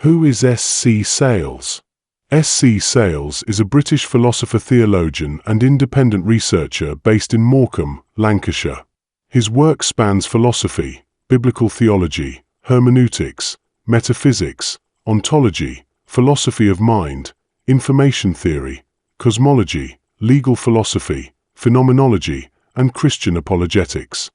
Who is S. C. Sayles? S. C. Sayles is a British philosopher-theologian and independent researcher based in Morecambe, Lancashire. His work spans philosophy, biblical theology, hermeneutics, metaphysics, ontology, philosophy of mind, information theory, cosmology, legal philosophy, phenomenology, and Christian apologetics.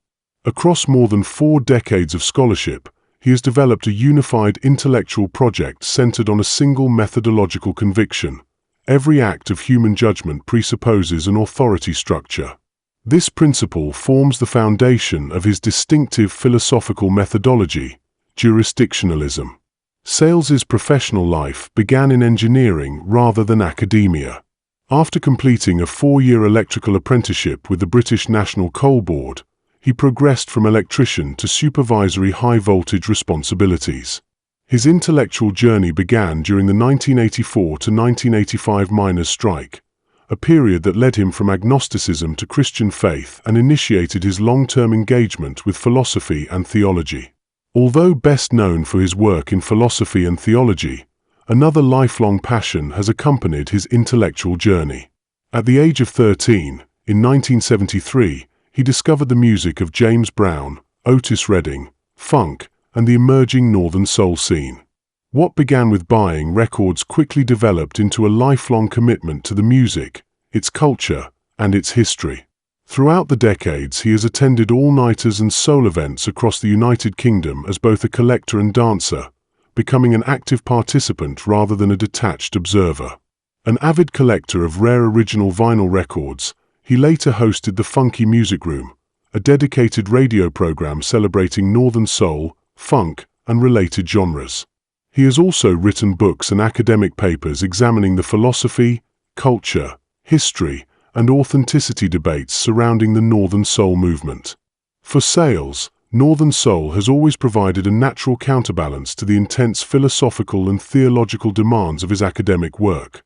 Across more than 4 decades of scholarship, he has developed a unified intellectual project centered on a single methodological conviction. Every act of human judgment presupposes an authority structure. This principle forms the foundation of his distinctive philosophical methodology, jurisdictionalism. Sayles's professional life began in engineering rather than academia. After completing a 4-year electrical apprenticeship with the British National Coal Board, he progressed from electrician to supervisory high-voltage responsibilities. His intellectual journey began during the 1984 to 1985 miners' strike, a period that led him from agnosticism to Christian faith and initiated his long-term engagement with philosophy and theology. Although best known for his work in philosophy and theology, another lifelong passion has accompanied his intellectual journey. At the age of 13, in 1973, he discovered the music of James Brown, Otis Redding, funk, and the emerging Northern soul scene. What began with buying records quickly developed into a lifelong commitment to the music, its culture, and its history. Throughout the decades, he has attended all-nighters and soul events across the United Kingdom as both a collector and dancer, becoming an active participant rather than a detached observer. An avid collector of rare original vinyl records, he later hosted the Funky Music Room, a dedicated radio program celebrating Northern soul, funk, and related genres. He has also written books and academic papers examining the philosophy, culture, history, and authenticity debates surrounding the Northern soul movement. For Sayles, Northern soul has always provided a natural counterbalance to the intense philosophical and theological demands of his academic work.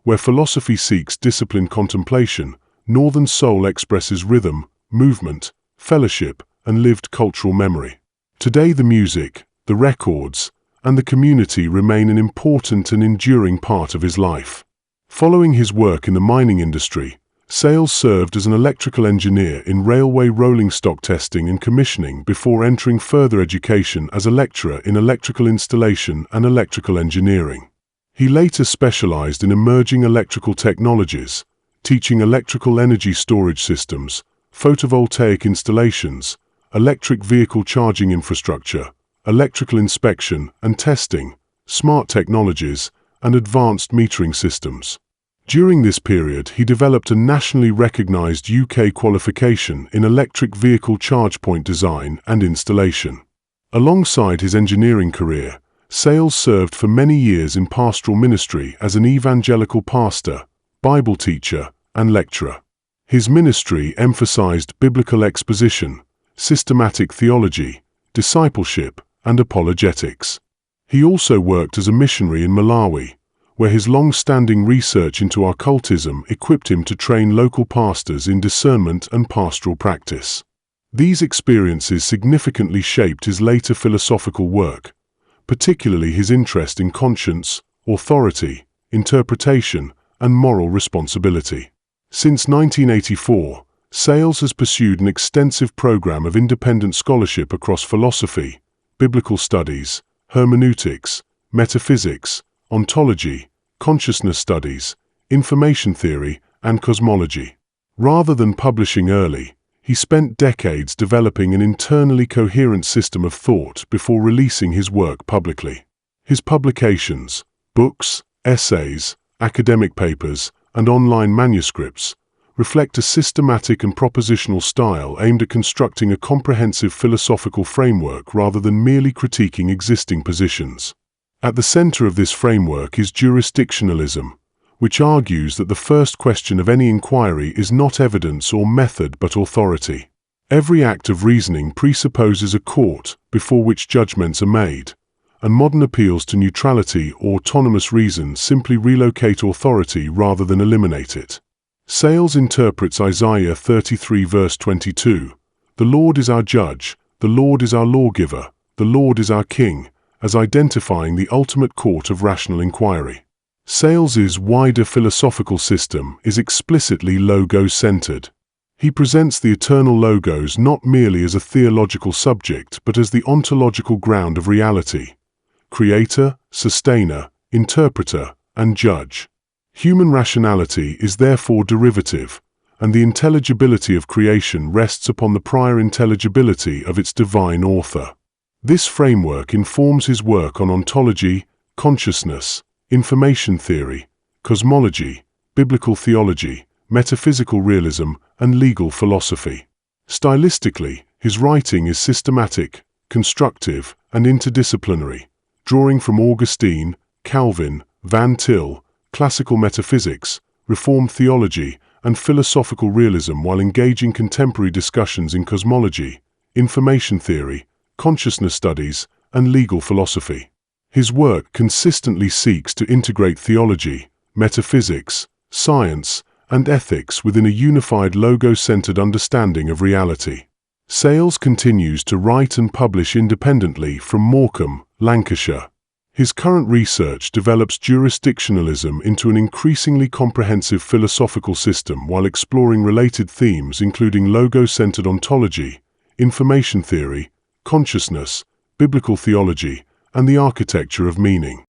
Where philosophy seeks disciplined contemplation, Northern soul expresses rhythm, movement, fellowship, and lived cultural memory. Today the music, the records, and the community remain an important and enduring part of his life. Following his work in the mining industry, Sayles served as an electrical engineer in railway rolling stock testing and commissioning before entering further education as a lecturer in electrical installation and electrical engineering. He later specialized in emerging electrical technologies, teaching electrical energy storage systems, photovoltaic installations, electric vehicle charging infrastructure, electrical inspection and testing, smart technologies, and advanced metering systems. During this period, he developed a nationally recognized UK qualification in electric vehicle charge point design and installation. Alongside his engineering career, Sayles served for many years in pastoral ministry as an evangelical pastor, Bible teacher, and lecturer. His ministry emphasized biblical exposition, systematic theology, discipleship, and apologetics. He also worked as a missionary in Malawi, where his long-standing research into occultism equipped him to train local pastors in discernment and pastoral practice. These experiences significantly shaped his later philosophical work, particularly his interest in conscience, authority, interpretation, and moral responsibility. Since 1984, Sayles has pursued an extensive program of independent scholarship across philosophy, biblical studies, hermeneutics, metaphysics, ontology, consciousness studies, information theory, and cosmology. Rather than publishing early, he spent decades developing an internally coherent system of thought before releasing his work publicly. His publications, books, essays, academic papers, and online manuscripts reflect a systematic and propositional style aimed at constructing a comprehensive philosophical framework rather than merely critiquing existing positions. At the center of this framework is jurisdictionalism, which argues that the first question of any inquiry is not evidence or method but authority. Every act of reasoning presupposes a court before which judgments are made, and modern appeals to neutrality or autonomous reason simply relocate authority rather than eliminate it. Sayles interprets Isaiah 33 verse 22, "The Lord is our judge, the Lord is our lawgiver, the Lord is our king," as identifying the ultimate court of rational inquiry. Sayles' wider philosophical system is explicitly logos-centered. He presents the eternal logos not merely as a theological subject but as the ontological ground of reality, creator, sustainer, interpreter, and judge. Human rationality is therefore derivative, and the intelligibility of creation rests upon the prior intelligibility of its divine author. This framework informs his work on ontology, consciousness, information theory, cosmology, biblical theology, metaphysical realism, and legal philosophy. Stylistically, his writing is systematic, constructive, and interdisciplinary, drawing from Augustine, Calvin, Van Til, classical metaphysics, Reformed theology, and philosophical realism while engaging contemporary discussions in cosmology, information theory, consciousness studies, and legal philosophy. His work consistently seeks to integrate theology, metaphysics, science, and ethics within a unified logos-centered understanding of reality. Sayles continues to write and publish independently from Morecambe, Lancashire. His current research develops jurisdictionalism into an increasingly comprehensive philosophical system while exploring related themes including logos-centered ontology, information theory, consciousness, biblical theology, and the architecture of meaning.